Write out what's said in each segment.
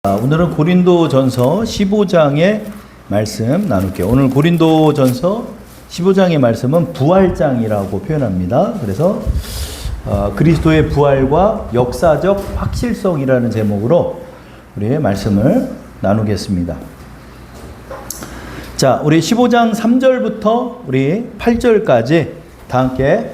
오늘은 고린도전서 15장의 말씀 나눌게요. 오늘 고린도전서 15장의 말씀은 부활장이라고 표현합니다. 그래서 그리스도의 부활과 역사적 확실성이라는 제목으로 우리의 말씀을 나누겠습니다. 자, 우리 15장 3절부터 우리 8절까지 다 함께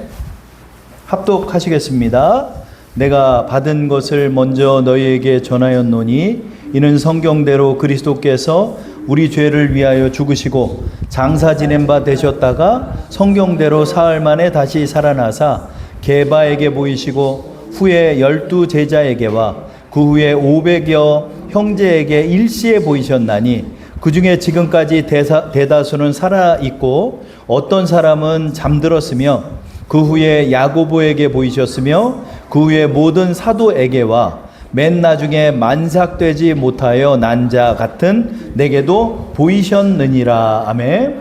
합독하시겠습니다. 내가 받은 것을 먼저 너희에게 전하였노니 이는 성경대로 그리스도께서 우리 죄를 위하여 죽으시고 장사 지낸 바 되셨다가 성경대로 사흘 만에 다시 살아나사 게바에게 보이시고 후에 12 제자에게와 그 후에 500여 형제에게 일시에 보이셨나니 그 중에 지금까지 대다수는 살아있고 어떤 사람은 잠들었으며 그 후에 야고보에게 보이셨으며 그 후에 모든 사도에게와 맨 나중에 만삭되지 못하여 난 자 같은 내게도 보이셨느니라. 아멘.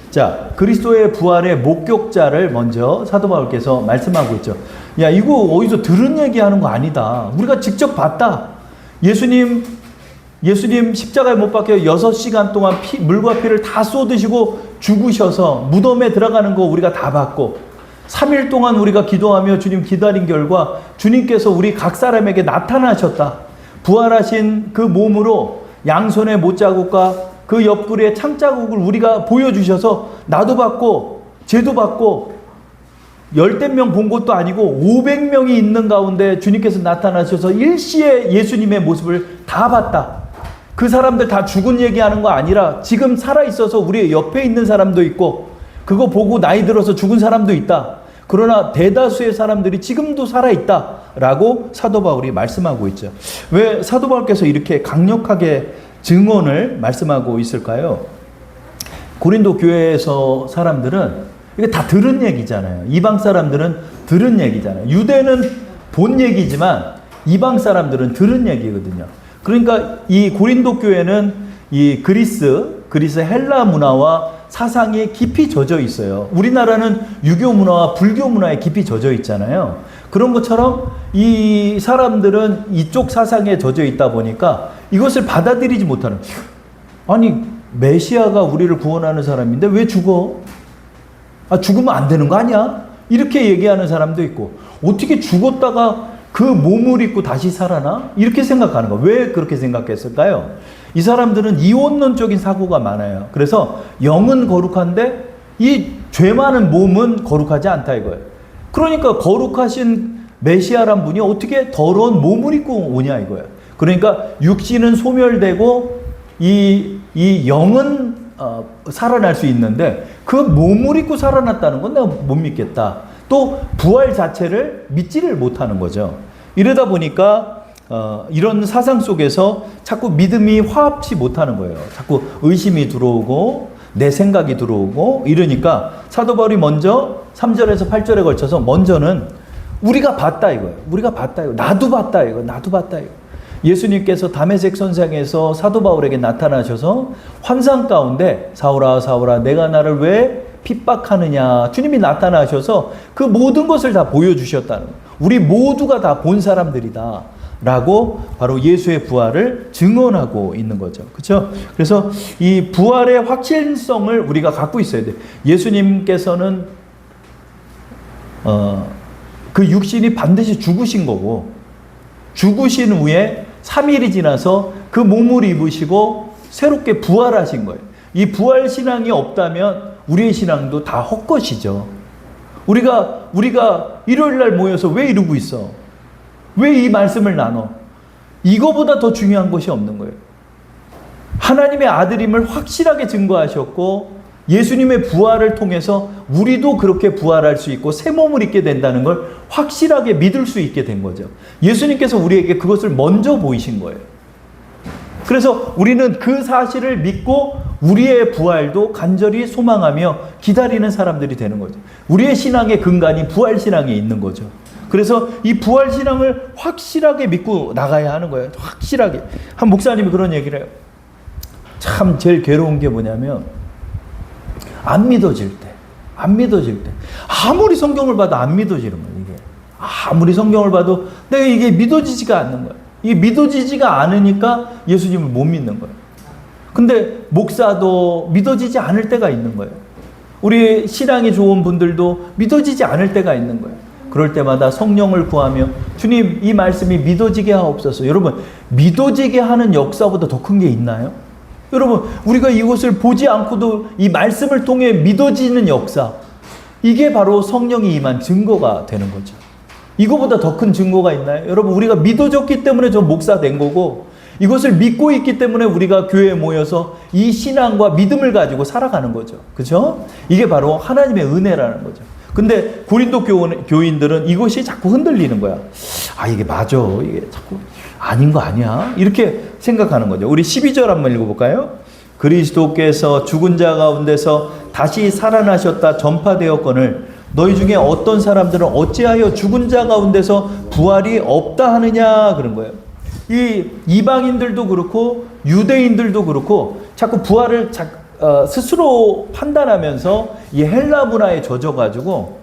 자, 그리스도의 부활의 목격자를 먼저 사도 바울께서 말씀하고 있죠. 야, 이거 어디서 들은 얘기하는 거 아니다. 우리가 직접 봤다. 예수님 십자가에 못 박혀 6시간 동안 물과 피를 다 쏟으시고 죽으셔서 무덤에 들어가는 거 우리가 다 봤고 3일 동안 우리가 기도하며 주님 기다린 결과 주님께서 우리 각 사람에게 나타나셨다. 부활하신 그 몸으로 양손의 못자국과 그 옆구리의 창자국을 우리가 보여주셔서 나도 받고 쟤도 받고 10명 본 것도 아니고 500명이 있는 가운데 주님께서 나타나셔서 일시에 예수님의 모습을 다 봤다. 그 사람들 다 죽은 얘기하는 거 아니라 지금 살아있어서 우리 옆에 있는 사람도 있고 그거 보고 나이 들어서 죽은 사람도 있다. 그러나 대다수의 사람들이 지금도 살아있다 라고 사도 바울이 말씀하고 있죠. 왜 사도 바울께서 이렇게 강력하게 증언을 말씀하고 있을까요? 고린도 교회에서 사람들은 이게 다 들은 얘기잖아요. 이방 사람들은 들은 얘기잖아요. 유대는 본 얘기지만 이방 사람들은 들은 얘기거든요. 그러니까 이 고린도 교회는 이 그리스 헬라 문화와 사상에 깊이 젖어 있어요. 우리나라는 유교 문화와 불교 문화에 깊이 젖어 있잖아요. 그런 것처럼 이 사람들은 이쪽 사상에 젖어 있다 보니까 이것을 받아들이지 못하는, 아니 메시아가 우리를 구원하는 사람인데 왜 죽어? 죽으면 안 되는 거 아니야? 이렇게 얘기하는 사람도 있고, 어떻게 죽었다가 그 몸을 입고 다시 살아나? 이렇게 생각하는 거. 왜 그렇게 생각했을까요? 이 사람들은 이원론적인 사고가 많아요. 그래서 영은 거룩한데 이 죄 많은 몸은 거룩하지 않다 이거예요. 그러니까 거룩하신 메시아란 분이 어떻게 더러운 몸을 입고 오냐 이거예요. 그러니까 육신은 소멸되고 이 영은 살아날 수 있는데 그 몸을 입고 살아났다는 건 내가 못 믿겠다. 또 부활 자체를 믿지를 못하는 거죠. 이러다 보니까 이런 사상 속에서 자꾸 믿음이 화합치 못하는 거예요. 자꾸 의심이 들어오고 내 생각이 들어오고 이러니까 사도 바울이 먼저 3절에서 8절에 걸쳐서 먼저는 우리가 봤다 이거예요. 우리가 봤다 이거. 나도 봤다 이거. 나도 봤다 이거. 예수님께서 다메섹 선상에서 사도 바울에게 나타나셔서 환상 가운데 사울아 사울아 내가 나를 왜 핍박하느냐 주님이 나타나셔서 그 모든 것을 다 보여주셨다는 거예요. 우리 모두가 다 본 사람들이다 라고 바로 예수의 부활을 증언하고 있는 거죠. 그렇죠? 그래서 이 부활의 확실성을 우리가 갖고 있어야 돼요. 예수님께서는 그 육신이 반드시 죽으신 거고 죽으신 후에 3일이 지나서 그 몸을 입으시고 새롭게 부활하신 거예요. 이 부활 신앙이 없다면 우리의 신앙도 다 헛것이죠. 우리가 일요일 날 모여서 왜 이러고 있어? 왜 이 말씀을 나눠? 이거보다 더 중요한 것이 없는 거예요. 하나님의 아들임을 확실하게 증거하셨고 예수님의 부활을 통해서 우리도 그렇게 부활할 수 있고 새 몸을 입게 된다는 걸 확실하게 믿을 수 있게 된 거죠. 예수님께서 우리에게 그것을 먼저 보이신 거예요. 그래서 우리는 그 사실을 믿고 우리의 부활도 간절히 소망하며 기다리는 사람들이 되는 거죠. 우리의 신앙의 근간이 부활 신앙에 있는 거죠. 그래서 이 부활 신앙을 확실하게 믿고 나가야 하는 거예요. 확실하게. 한 목사님이 그런 얘기를 해요. 참 제일 괴로운 게 뭐냐면 안 믿어질 때. 아무리 성경을 봐도 안 믿어지는 거예요. 이게 아무리 성경을 봐도 내가 이게 믿어지지가 않는 거예요. 이게 믿어지지가 않으니까 예수님을 못 믿는 거예요. 근데 목사도 믿어지지 않을 때가 있는 거예요. 우리 신앙이 좋은 분들도 믿어지지 않을 때가 있는 거예요. 그럴 때마다 성령을 구하며 주님 이 말씀이 믿어지게 하옵소서. 여러분 믿어지게 하는 역사보다 더 큰 게 있나요? 여러분 우리가 이것을 보지 않고도 이 말씀을 통해 믿어지는 역사, 이게 바로 성령이 임한 증거가 되는 거죠. 이거보다 더 큰 증거가 있나요? 여러분 우리가 믿어졌기 때문에 저 목사 된 거고, 이것을 믿고 있기 때문에 우리가 교회에 모여서 이 신앙과 믿음을 가지고 살아가는 거죠. 그렇죠? 이게 바로 하나님의 은혜라는 거죠. 근데 고린도 교인들은 이것이 자꾸 흔들리는 거야. 아 이게 맞아, 이게 자꾸 아닌 거 아니야? 이렇게 생각하는 거죠. 우리 12절 한번 읽어볼까요? 그리스도께서 죽은 자 가운데서 다시 살아나셨다 전파되었거늘 너희 중에 어떤 사람들은 어찌하여 죽은 자 가운데서 부활이 없다 하느냐, 그런 거예요. 이 이방인들도 그렇고 유대인들도 그렇고 자꾸 부활을 스스로 판단하면서 이 헬라 문화에 젖어가지고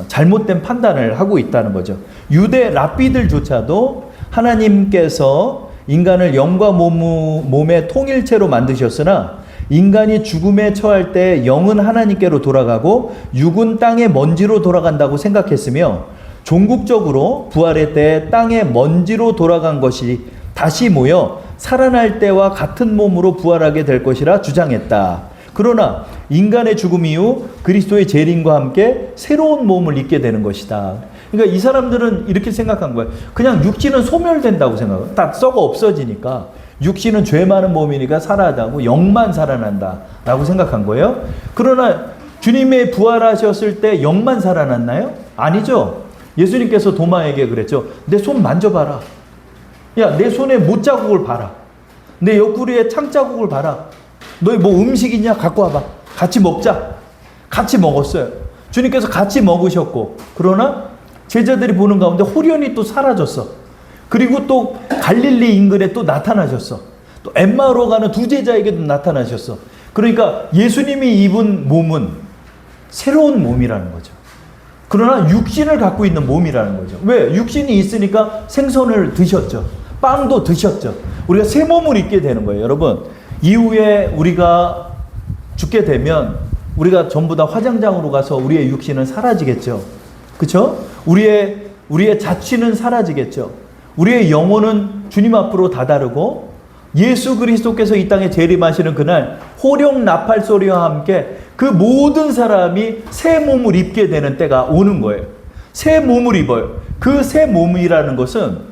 잘못된 판단을 하고 있다는 거죠. 유대 랍비들조차도 하나님께서 인간을 영과 몸의 통일체로 만드셨으나 인간이 죽음에 처할 때 영은 하나님께로 돌아가고 육은 땅의 먼지로 돌아간다고 생각했으며, 종국적으로 부활의 때 땅의 먼지로 돌아간 것이 다시 모여 살아날 때와 같은 몸으로 부활하게 될 것이라 주장했다. 그러나 인간의 죽음 이후 그리스도의 재림과 함께 새로운 몸을 입게 되는 것이다. 그러니까 이 사람들은 이렇게 생각한 거예요. 그냥 육신은 소멸된다고 생각해요. 다 썩어 없어지니까 육신은 죄 많은 몸이니까 살아나고 영만 살아난다 라고 생각한 거예요. 그러나 주님의 부활하셨을 때 영만 살아났나요? 아니죠. 예수님께서 도마에게 그랬죠. 내 손 만져봐라. 야, 내 손에 못자국을 봐라. 내 옆구리에 창자국을 봐라. 너희 뭐 음식 있냐? 갖고 와봐. 같이 먹자. 같이 먹었어요. 주님께서 같이 먹으셨고, 그러나 제자들이 보는 가운데 호련히 또 사라졌어. 그리고 또 갈릴리 인근에 또 나타나셨어. 또 엠마오로 가는 두 제자에게도 나타나셨어. 그러니까 예수님이 입은 몸은 새로운 몸이라는 거죠. 그러나 육신을 갖고 있는 몸이라는 거죠. 왜? 육신이 있으니까 생선을 드셨죠. 빵도 드셨죠. 우리가 새 몸을 입게 되는 거예요. 여러분, 이후에 우리가 죽게 되면 우리가 전부 다 화장장으로 가서 우리의 육신은 사라지겠죠. 그렇죠? 우리의 자취는 사라지겠죠. 우리의 영혼은 주님 앞으로 다다르고 예수 그리스도께서 이 땅에 재림하시는 그날 호령 나팔 소리와 함께 그 모든 사람이 새 몸을 입게 되는 때가 오는 거예요. 새 몸을 입어요. 그 새 몸이라는 것은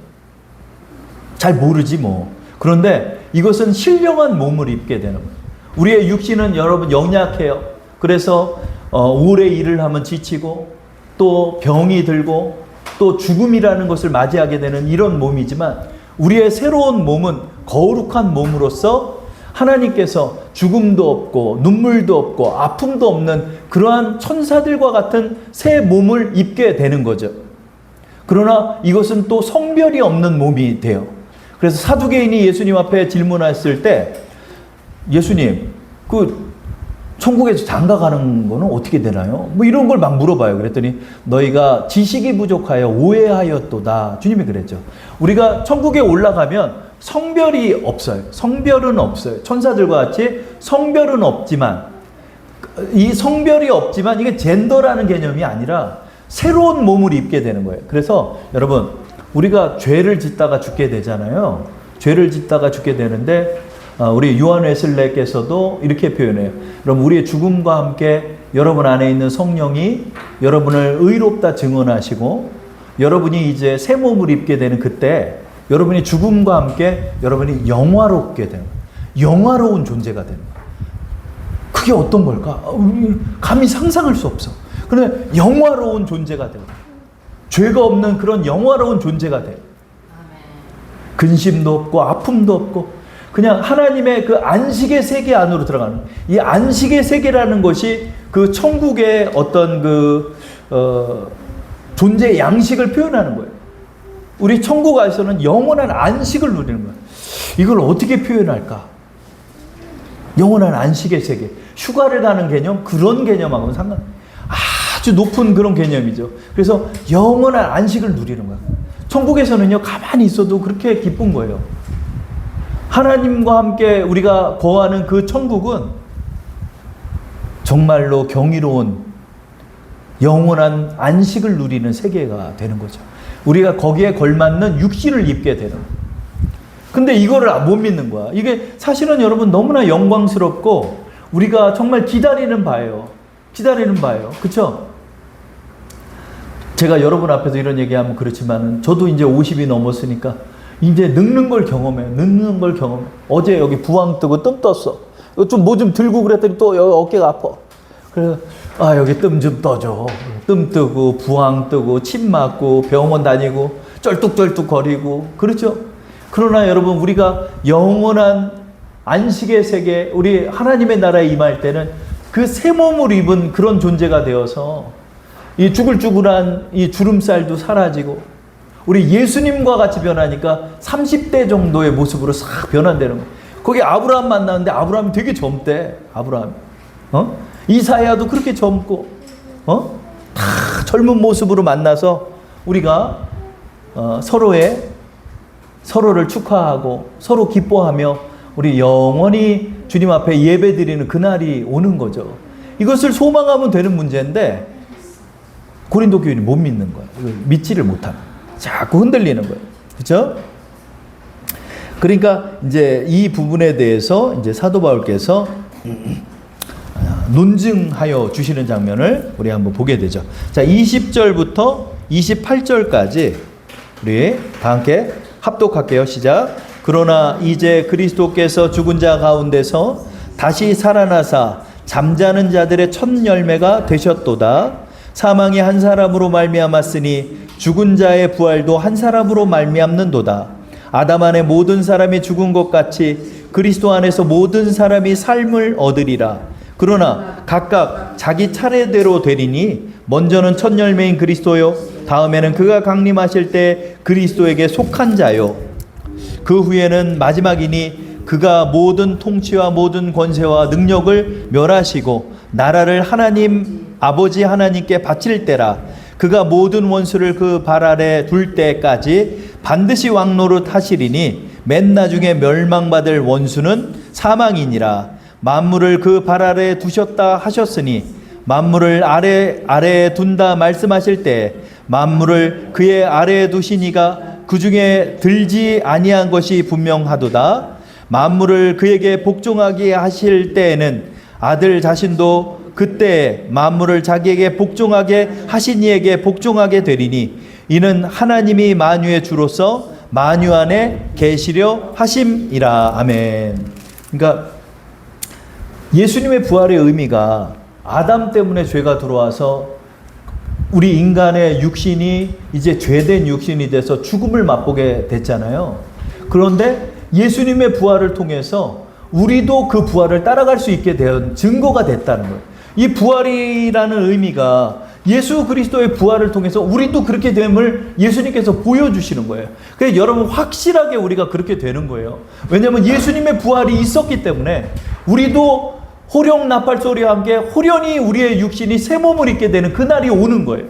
잘 모르지 뭐. 그런데 이것은 신령한 몸을 입게 되는 거예요. 우리의 육신은 여러분 연약해요. 그래서 오래 일을 하면 지치고 또 병이 들고 또 죽음이라는 것을 맞이하게 되는 이런 몸이지만, 우리의 새로운 몸은 거룩한 몸으로서 하나님께서 죽음도 없고 눈물도 없고 아픔도 없는 그러한 천사들과 같은 새 몸을 입게 되는 거죠. 그러나 이것은 또 성별이 없는 몸이 돼요. 그래서 사두개인이 예수님 앞에 질문했을 때, 예수님, 천국에서 장가 가는 거는 어떻게 되나요? 뭐 이런 걸 막 물어봐요. 그랬더니 너희가 지식이 부족하여 오해하였도다. 주님이 그랬죠. 우리가 천국에 올라가면 성별이 없어요. 성별은 없어요. 천사들과 같이 성별은 없지만, 이 성별이 없지만 이게 젠더라는 개념이 아니라 새로운 몸을 입게 되는 거예요. 그래서 여러분, 우리가 죄를 짓다가 죽게 되잖아요. 죄를 짓다가 죽게 되는데 우리 요한 웨슬레께서도 이렇게 표현해요. 여러분, 우리의 죽음과 함께 여러분 안에 있는 성령이 여러분을 의롭다 증언하시고 여러분이 이제 새 몸을 입게 되는 그때 여러분이 죽음과 함께 여러분이 영화롭게 되는 거예요. 영화로운 존재가 되는 거예요. 그게 어떤 걸까? 감히 상상할 수 없어. 그런데 영화로운 존재가 돼요. 죄가 없는 그런 영화로운 존재가 돼요. 근심도 없고 아픔도 없고 그냥 하나님의 그 안식의 세계 안으로 들어가는, 이 안식의 세계라는 것이 그 천국의 어떤 존재의 양식을 표현하는 거예요. 우리 천국 안에서는 영원한 안식을 누리는 거예요. 이걸 어떻게 표현할까? 영원한 안식의 세계. 휴가를 가는 개념, 그런 개념하고는 아주 높은 그런 개념이죠. 그래서 영원한 안식을 누리는 거예요. 천국에서는요, 가만히 있어도 그렇게 기쁜 거예요. 하나님과 함께 우리가 거하는 그 천국은 정말로 경이로운 영원한 안식을 누리는 세계가 되는 거죠. 우리가 거기에 걸맞는 육신을 입게 되는 거예요. 근데 이거를 못 믿는 거야. 이게 사실은 여러분 너무나 영광스럽고 우리가 정말 기다리는 바예요. 기다리는 바예요. 그쵸? 제가 여러분 앞에서 이런 얘기하면 그렇지만은 저도 이제 50이 넘었으니까 이제 늙는 걸 경험해요. 늙는 걸 경험해. 어제 여기 부항 뜨고 뜸 떴어. 좀 뭐 좀 들고 그랬더니 또 여기 어깨가 아파. 그래서 여기 뜸 좀 떠줘. 뜸 뜨고 부항 뜨고 침 맞고 병원 다니고 쩔뚝쩔뚝 거리고 그렇죠? 그러나 여러분 우리가 영원한 안식의 세계 우리 하나님의 나라에 임할 때는 그 새 몸을 입은 그런 존재가 되어서 이 쭈글쭈글한 이 주름살도 사라지고 우리 예수님과 같이 변하니까 30대 정도의 모습으로 싹 변환되는 거예요. 거기 아브라함 만났는데 아브라함이 되게 젊대. 아브라함. 이사야도 그렇게 젊고 다 젊은 모습으로 만나서 우리가 서로를 축하하고 서로 기뻐하며 우리 영원히 주님 앞에 예배드리는 그날이 오는 거죠. 이것을 소망하면 되는 문제인데 고린도 교인이 못 믿는 거예요. 믿지를 못하는 거예요. 자꾸 흔들리는 거예요. 그렇죠? 그러니까 이제 이 부분에 대해서 이제 사도 바울께서 논증하여 주시는 장면을 우리 한번 보게 되죠. 자, 20절부터 28절까지 우리 다 함께 합독할게요. 시작. 그러나 이제 그리스도께서 죽은 자 가운데서 다시 살아나사 잠자는 자들의 첫 열매가 되셨도다. 사망이 한 사람으로 말미암았으니 죽은 자의 부활도 한 사람으로 말미암는도다. 아담 안에 모든 사람이 죽은 것 같이 그리스도 안에서 모든 사람이 삶을 얻으리라. 그러나 각각 자기 차례대로 되리니 먼저는 첫 열매인 그리스도요, 다음에는 그가 강림하실 때 그리스도에게 속한 자요, 그 후에는 마지막이니 그가 모든 통치와 모든 권세와 능력을 멸하시고 나라를 하나님 아버지 하나님께 바칠 때라. 그가 모든 원수를 그 발 아래 둘 때까지 반드시 왕노릇 하시리니 맨 나중에 멸망받을 원수는 사망이니라. 만물을 그 발 아래 두셨다 하셨으니 만물을 아래에 둔다 말씀하실 때 만물을 그의 아래에 두시니가 그 중에 들지 아니한 것이 분명하도다. 만물을 그에게 복종하게 하실 때에는 아들 자신도 그때 만물을 자기에게 복종하게 하신 이에게 복종하게 되리니 이는 하나님이 만유의 주로서 만유 안에 계시려 하심이라. 아멘. 그러니까 예수님의 부활의 의미가 아담 때문에 죄가 들어와서 우리 인간의 육신이 이제 죄된 육신이 돼서 죽음을 맛보게 됐잖아요. 그런데 예수님의 부활을 통해서 우리도 그 부활을 따라갈 수 있게 된 증거가 됐다는 거예요. 이 부활이라는 의미가 예수 그리스도의 부활을 통해서 우리도 그렇게 됨을 예수님께서 보여주시는 거예요. 그래서 여러분 확실하게 우리가 그렇게 되는 거예요. 왜냐하면 예수님의 부활이 있었기 때문에 우리도 호령 나팔 소리와 함께 호련히 우리의 육신이 새 몸을 입게 되는 그날이 오는 거예요.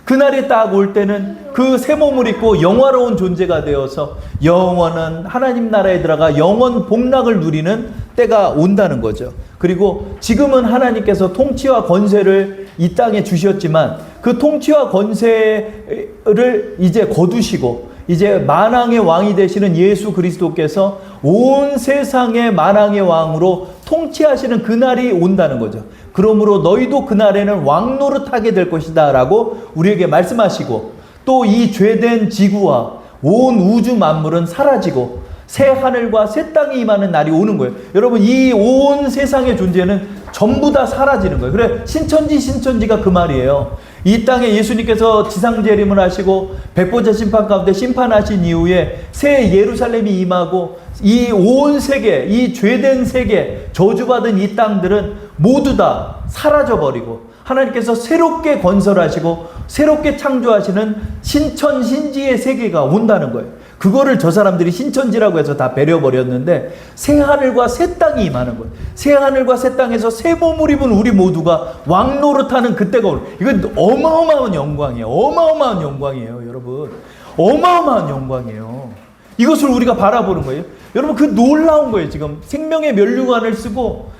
그날이 딱 올 때는 그 새 몸을 입고 영화로운 존재가 되어서 영원한 하나님 나라에 들어가 영원 복락을 누리는 때가 온다는 거죠. 그리고 지금은 하나님께서 통치와 권세를 이 땅에 주셨지만 그 통치와 권세를 이제 거두시고 이제 만왕의 왕이 되시는 예수 그리스도께서 온 세상의 만왕의 왕으로 통치하시는 그날이 온다는 거죠. 그러므로 너희도 그날에는 왕노릇하게 될 것이다 라고 우리에게 말씀하시고 또 이 죄된 지구와 온 우주 만물은 사라지고 새 하늘과 새 땅이 임하는 날이 오는 거예요. 여러분 이 온 세상의 존재는 전부 다 사라지는 거예요. 그래 신천지가 그 말이에요. 이 땅에 예수님께서 지상재림을 하시고 백보자 심판 가운데 심판하신 이후에 새 예루살렘이 임하고 이 온 세계, 이 죄된 세계, 저주받은 이 땅들은 모두 다 사라져버리고 하나님께서 새롭게 건설하시고 새롭게 창조하시는 신천신지의 세계가 온다는 거예요. 그거를 저 사람들이 신천지라고 해서 다 배려버렸는데 새 하늘과 새 땅이 임하는 거예요. 새 하늘과 새 땅에서 새 몸을 입은 우리 모두가 왕노릇하는 그때가 오는, 이건 어마어마한 영광이에요. 어마어마한 영광이에요, 여러분. 여러분. 어마어마한 영광이에요. 이것을 우리가 바라보는 거예요. 여러분, 그 놀라운 거예요. 지금 생명의 면류관을 쓰고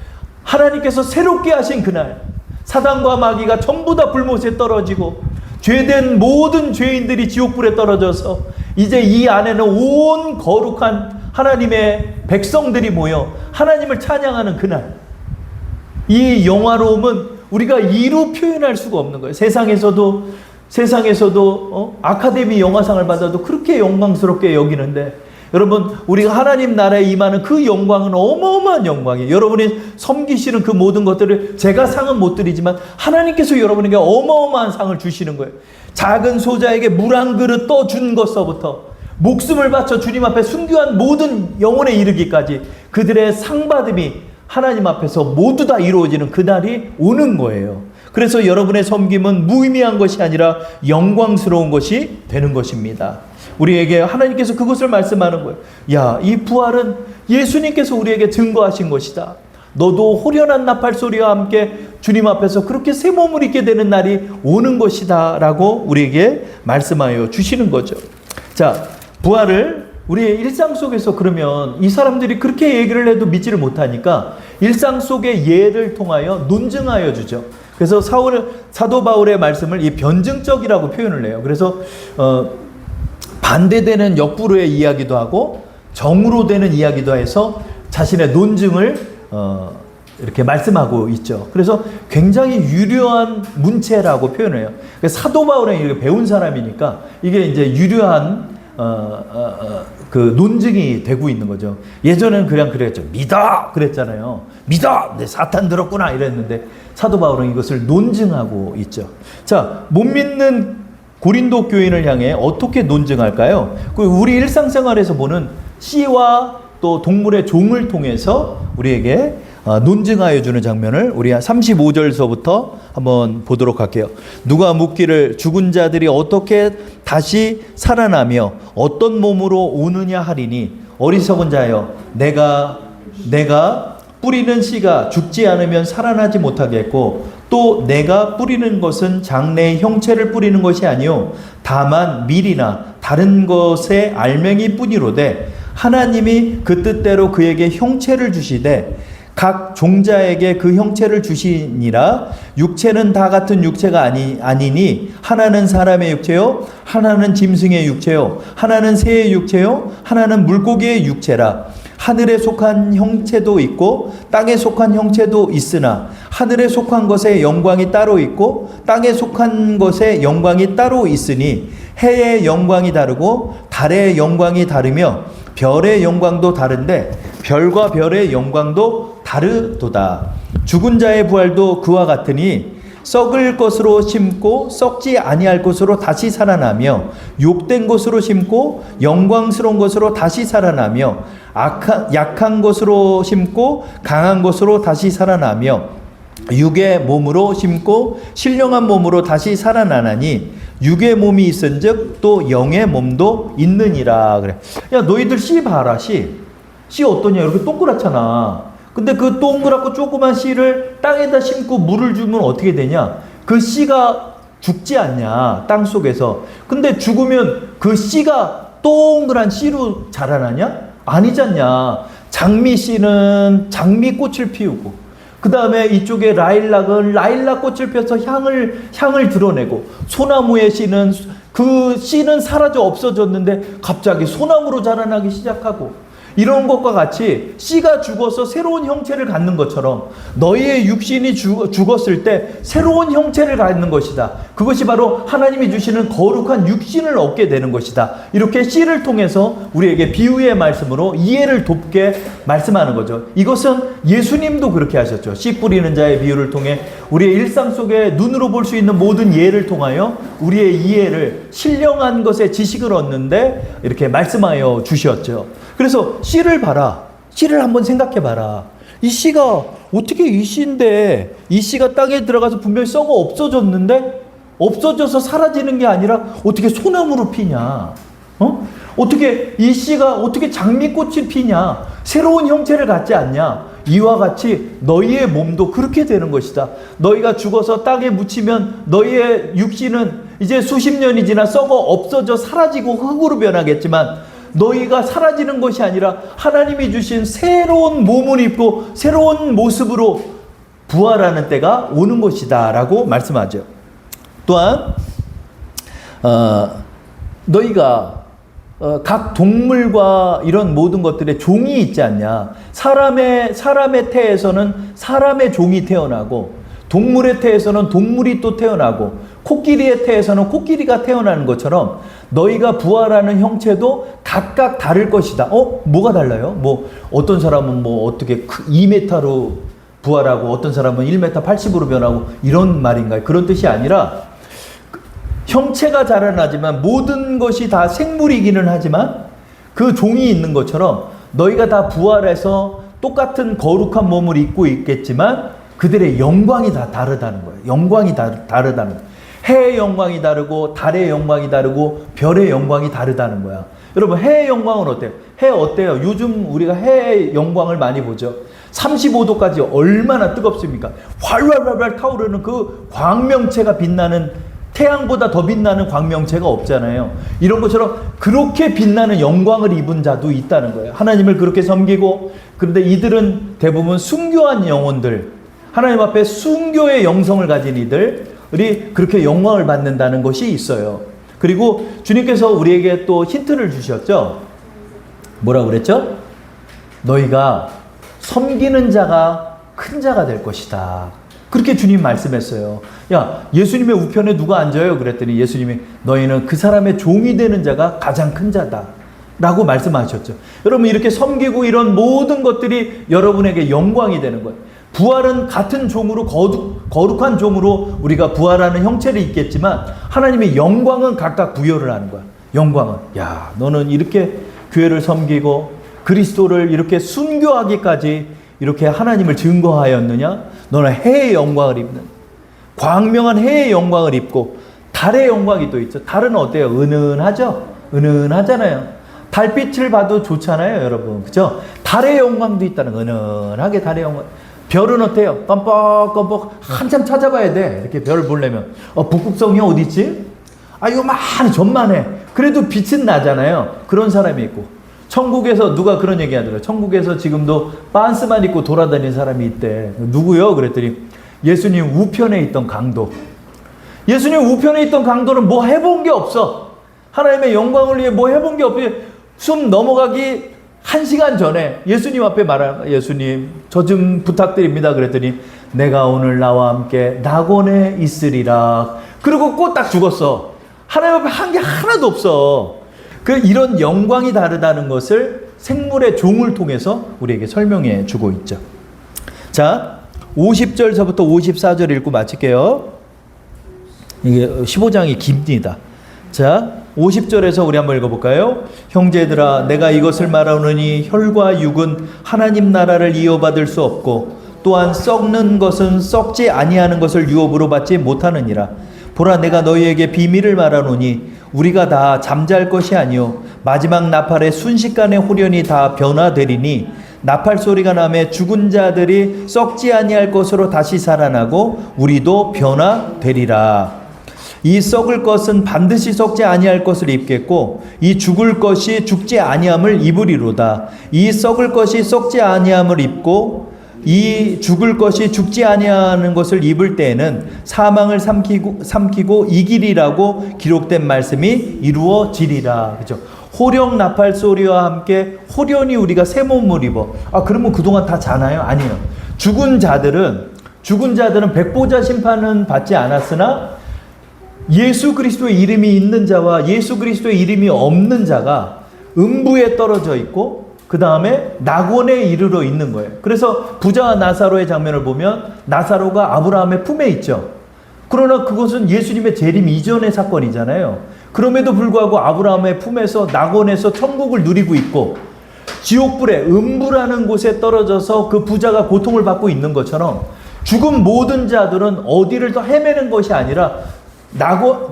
하나님께서 새롭게 하신 그날, 사단과 마귀가 전부 다 불못에 떨어지고 죄된 모든 죄인들이 지옥불에 떨어져서 이제 이 안에는 온 거룩한 하나님의 백성들이 모여 하나님을 찬양하는 그날, 이 영화로움은 우리가 이루 표현할 수가 없는 거예요. 세상에서도 아카데미 영화상을 받아도 그렇게 영광스럽게 여기는데, 여러분, 우리가 하나님 나라에 임하는 그 영광은 어마어마한 영광이에요. 여러분이 섬기시는 그 모든 것들을 제가 상은 못 드리지만 하나님께서 여러분에게 어마어마한 상을 주시는 거예요. 작은 소자에게 물 한 그릇 떠준 것서부터 목숨을 바쳐 주님 앞에 순교한 모든 영혼에 이르기까지 그들의 상받음이 하나님 앞에서 모두 다 이루어지는 그날이 오는 거예요. 그래서 여러분의 섬김은 무의미한 것이 아니라 영광스러운 것이 되는 것입니다. 우리에게 하나님께서 그것을 말씀하는 거예요. 야, 이 부활은 예수님께서 우리에게 증거하신 것이다. 너도 호련한 나팔 소리와 함께 주님 앞에서 그렇게 새 몸을 입게 되는 날이 오는 것이다 라고 우리에게 말씀하여 주시는 거죠. 자, 부활을 우리의 일상 속에서, 그러면 이 사람들이 그렇게 얘기를 해도 믿지를 못하니까 일상 속의 예를 통하여 논증하여 주죠. 그래서 사도 바울의 말씀을 이 변증적이라고 표현을 해요. 그래서 반대되는 역부로의 이야기도 하고 정으로 되는 이야기도 해서 자신의 논증을 이렇게 말씀하고 있죠. 그래서 굉장히 유려한 문체라고 표현해요. 사도 바울은 이렇게 배운 사람이니까 이게 이제 유려한 그 논증이 되고 있는 거죠. 예전에는 그냥 그랬죠. 믿어! 그랬잖아요. 믿어! 네, 사탄 들었구나! 이랬는데 사도 바울은 이것을 논증하고 있죠. 자, 못 믿는 고린도 교인을 향해 어떻게 논증할까요? 우리 일상생활에서 보는 씨와 또 동물의 종을 통해서 우리에게 논증하여 주는 장면을 우리 35절서부터 한번 보도록 할게요. 누가 묻기를 죽은 자들이 어떻게 다시 살아나며 어떤 몸으로 오느냐 하리니, 어리석은 자여, 내가 뿌리는 씨가 죽지 않으면 살아나지 못하겠고 또 내가 뿌리는 것은 장래의 형체를 뿌리는 것이 아니요 다만 밀이나 다른 것의 알맹이 뿐이로되 하나님이 그 뜻대로 그에게 형체를 주시되 각 종자에게 그 형체를 주시니라. 육체는 다 같은 육체가 아니니 하나는 사람의 육체요 하나는 짐승의 육체요 하나는 새의 육체요 하나는 물고기의 육체라. 하늘에 속한 형체도 있고 땅에 속한 형체도 있으나 하늘에 속한 것의 영광이 따로 있고 땅에 속한 것의 영광이 따로 있으니 해의 영광이 다르고 달의 영광이 다르며 별의 영광도 다른데 별과 별의 영광도 다르도다. 죽은 자의 부활도 그와 같으니 썩을 것으로 심고 썩지 아니할 것으로 다시 살아나며 욕된 것으로 심고 영광스러운 것으로 다시 살아나며 약한 것으로 심고 강한 것으로 다시 살아나며 육의 몸으로 심고 신령한 몸으로 다시 살아나나니 육의 몸이 있은즉 또 영의 몸도 있느니라. 그래. 야, 너희들 씨 봐라. 씨 어떠냐? 이렇게 동그랗잖아. 근데 그 동그랗고 조그만 씨를 땅에다 심고 물을 주면 어떻게 되냐? 그 씨가 죽지 않냐, 땅 속에서. 근데 죽으면 그 씨가 동그란 씨로 자라나냐? 아니잖냐. 장미 씨는 장미꽃을 피우고, 그 다음에 이쪽에 라일락은 라일락 꽃을 펴서 향을 드러내고, 소나무의 씨는 그 씨는 사라져 없어졌는데 갑자기 소나무로 자라나기 시작하고, 이런 것과 같이 씨가 죽어서 새로운 형체를 갖는 것처럼 너희의 육신이 죽었을 때 새로운 형체를 갖는 것이다. 그것이 바로 하나님이 주시는 거룩한 육신을 얻게 되는 것이다. 이렇게 씨를 통해서 우리에게 비유의 말씀으로 이해를 돕게 말씀하는 거죠. 이것은 예수님도 그렇게 하셨죠. 씨 뿌리는 자의 비유를 통해 우리의 일상 속에 눈으로 볼 수 있는 모든 예를 통하여 우리의 이해를, 신령한 것의 지식을 얻는데 이렇게 말씀하여 주셨죠. 그래서 씨를 봐라. 씨를 한번 생각해 봐라. 이 씨가 어떻게 이 씨인데, 이 씨가 땅에 들어가서 분명히 썩어 없어졌는데, 없어져서 사라지는 게 아니라 어떻게 소나무로 피냐? 어떻게 이 씨가 어떻게 장미꽃이 피냐? 새로운 형체를 갖지 않냐? 이와 같이 너희의 몸도 그렇게 되는 것이다. 너희가 죽어서 땅에 묻히면 너희의 육신은 이제 수십 년이 지나 썩어 없어져 사라지고 흙으로 변하겠지만 너희가 사라지는 것이 아니라 하나님이 주신 새로운 몸을 입고 새로운 모습으로 부활하는 때가 오는 것이다 라고 말씀하죠. 또한 너희가 각 동물과 이런 모든 것들의 종이 있지 않냐. 사람의 태에서는 사람의 종이 태어나고 동물의 태에서는 동물이 또 태어나고 코끼리의 태에서는 코끼리가 태어나는 것처럼 너희가 부활하는 형체도 각각 다를 것이다. 뭐가 달라요? 뭐 어떤 사람은 뭐 어떻게 2m로 부활하고 어떤 사람은 1m 80으로 변하고 이런 말인가요? 그런 뜻이 아니라 형체가 자라나지만 모든 것이 다 생물이기는 하지만 그 종이 있는 것처럼 너희가 다 부활해서 똑같은 거룩한 몸을 입고 있겠지만 그들의 영광이 다 다르다는 거예요. 영광이 다르다는 거예요. 해의 영광이 다르고 달의 영광이 다르고 별의 영광이 다르다는 거야. 여러분 해의 영광은 어때요? 해 어때요? 요즘 우리가 해의 영광을 많이 보죠. 35도까지 얼마나 뜨겁습니까? 활활활활 타오르는 그 광명체가 빛나는 태양보다 더 빛나는 광명체가 없잖아요. 이런 것처럼 그렇게 빛나는 영광을 입은 자도 있다는 거예요. 하나님을 그렇게 섬기고 그런데 이들은 대부분 순교한 영혼들 하나님 앞에 순교의 영성을 가진 이들이 그렇게 영광을 받는다는 것이 있어요. 그리고 주님께서 우리에게 또 힌트를 주셨죠. 뭐라고 그랬죠? 너희가 섬기는 자가 큰 자가 될 것이다. 그렇게 주님 말씀했어요. 야, 예수님의 우편에 누가 앉아요? 그랬더니 예수님이 너희는 그 사람의 종이 되는 자가 가장 큰 자다 라고 말씀하셨죠. 여러분 이렇게 섬기고 이런 모든 것들이 여러분에게 영광이 되는 거예요. 부활은 같은 종으로 거룩한 종으로 우리가 부활하는 형체를 입겠지만 하나님의 영광은 각각 부여를 하는 거야. 영광은 야 너는 이렇게 교회를 섬기고 그리스도를 이렇게 순교하기까지 이렇게 하나님을 증거하였느냐? 너는 해의 영광을 입는 광명한 해의 영광을 입고 달의 영광이 또 있죠. 달은 어때요? 은은하죠? 은은하잖아요. 달빛을 봐도 좋잖아요, 여러분. 그죠? 달의 영광도 있다는 은은하게 달의 영광. 별은 어때요? 껌뻑껌뻑 한참 찾아봐야 돼. 이렇게 별을 보려면. 북극성이 어디 있지? 이거 많이 전만해. 그래도 빛은 나잖아요. 그런 사람이 있고. 천국에서 누가 그런 얘기 하더라고요. 천국에서 지금도 빤스만 입고 돌아다니는 사람이 있대. 누구요? 그랬더니 예수님 우편에 있던 강도. 예수님 우편에 있던 강도는 뭐 해본 게 없어. 하나님의 영광을 위해 뭐 해본 게 없어. 숨 넘어가기 1시간 전에 예수님 앞에 말하는 예수님 저 좀 부탁드립니다. 그랬더니 내가 오늘 나와 함께 낙원에 있으리라. 그리고 꼴딱 죽었어. 하나님 앞에 한 게 하나도 없어. 이런 영광이 다르다는 것을 생물의 종을 통해서 우리에게 설명해 주고 있죠. 자, 50절서부터 54절 읽고 마칠게요. 이게 15장이 깁니다. 자, 50절에서 우리 한번 읽어볼까요? 형제들아, 내가 이것을 말하노니 혈과 육은 하나님 나라를 이어받을 수 없고 또한 썩는 것은 썩지 아니하는 것을 유업으로 받지 못하느니라. 보라, 내가 너희에게 비밀을 말하노니 우리가 다 잠잘 것이 아니요 마지막 나팔의 순식간에 후련히 다 변화되리니 나팔 소리가 나매 죽은 자들이 썩지 아니할 것으로 다시 살아나고 우리도 변화되리라. 이 썩을 것은 반드시 썩지 아니할 것을 입겠고 이 죽을 것이 죽지 아니함을 입으리로다. 이 썩을 것이 썩지 아니함을 입고 이 죽을 것이 죽지 아니하는 것을 입을 때에는 사망을 삼키고 이기리라고 기록된 말씀이 이루어지리라. 그죠? 호령 나팔 소리와 함께 호련히 우리가 새 몸을 입어. 그러면 그동안 다 자나요? 아니에요. 죽은 자들은 백보자 심판은 받지 않았으나 예수 그리스도의 이름이 있는 자와 예수 그리스도의 이름이 없는 자가 음부에 떨어져 있고 그 다음에 낙원에 이르러 있는 거예요. 그래서 부자와 나사로의 장면을 보면 나사로가 아브라함의 품에 있죠. 그러나 그것은 예수님의 재림 이전의 사건이잖아요. 그럼에도 불구하고 아브라함의 품에서 낙원에서 천국을 누리고 있고 지옥불에 음부라는 곳에 떨어져서 그 부자가 고통을 받고 있는 것처럼 죽은 모든 자들은 어디를 더 헤매는 것이 아니라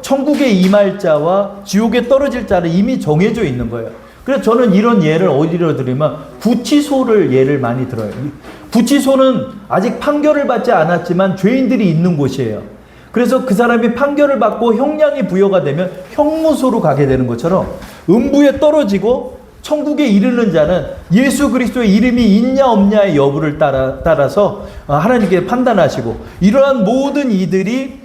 천국에 임할 자와 지옥에 떨어질 자는 이미 정해져 있는 거예요. 그래서 저는 이런 예를 어디로 들으면 구치소를 예를 많이 들어요. 구치소는 아직 판결을 받지 않았지만 죄인들이 있는 곳이에요. 그래서 그 사람이 판결을 받고 형량이 부여가 되면 형무소로 가게 되는 것처럼 음부에 떨어지고 천국에 이르는 자는 예수 그리스도의 이름이 있냐 없냐의 여부를 따라서 하나님께 판단하시고, 이러한 모든 이들이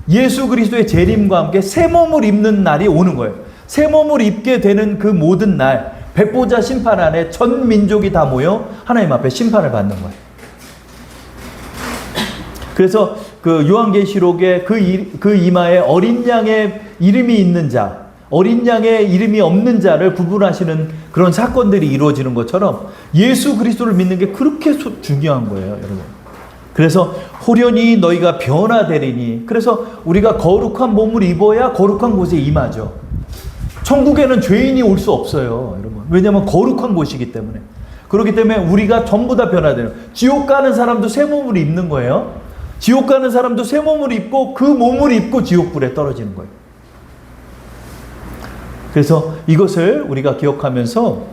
예수 그리스도의 재림과 함께 새 몸을 입는 날이 오는 거예요. 새 몸을 입게 되는 그 모든 날, 백보자 심판 안에 전 민족이 다 모여 하나님 앞에 심판을 받는 거예요. 그래서 그 요한계시록의 그 이마에 어린 양의 이름이 있는 자, 어린 양의 이름이 없는 자를 구분하시는 그런 사건들이 이루어지는 것처럼 예수 그리스도를 믿는 게 그렇게 중요한 거예요, 여러분. 그래서 호련히 너희가 변화되리니, 그래서 우리가 거룩한 몸을 입어야 거룩한 곳에 임하죠. 천국에는 죄인이 올 수 없어요, 여러분. 왜냐하면 거룩한 곳이기 때문에. 그렇기 때문에 우리가 전부 다 변화되는, 지옥 가는 사람도 새 몸을 입는 거예요. 지옥 가는 사람도 새 몸을 입고 그 몸을 입고 지옥불에 떨어지는 거예요. 그래서 이것을 우리가 기억하면서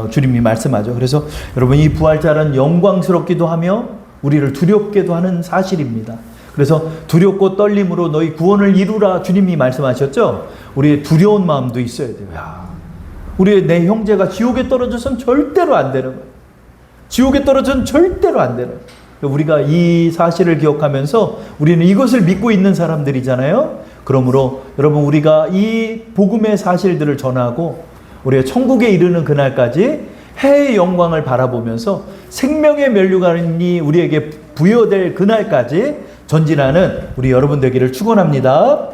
주님이 말씀하죠. 그래서 여러분, 이 부활절은 영광스럽기도 하며 우리를 두렵게도 하는 사실입니다. 그래서 두렵고 떨림으로 너희 구원을 이루라 주님이 말씀하셨죠. 우리의 두려운 마음도 있어야 돼요. 우리의 내 형제가 지옥에 떨어져서는 절대로 안 되는 거예요. 지옥에 떨어져서는 절대로 안 되는 거예요. 우리가 이 사실을 기억하면서 우리는 이것을 믿고 있는 사람들이잖아요. 그러므로 여러분, 우리가 이 복음의 사실들을 전하고 우리가 천국에 이르는 그날까지 해의 영광을 바라보면서 생명의 면류관이 우리에게 부여될 그날까지 전진하는 우리 여러분 되기를 축원합니다.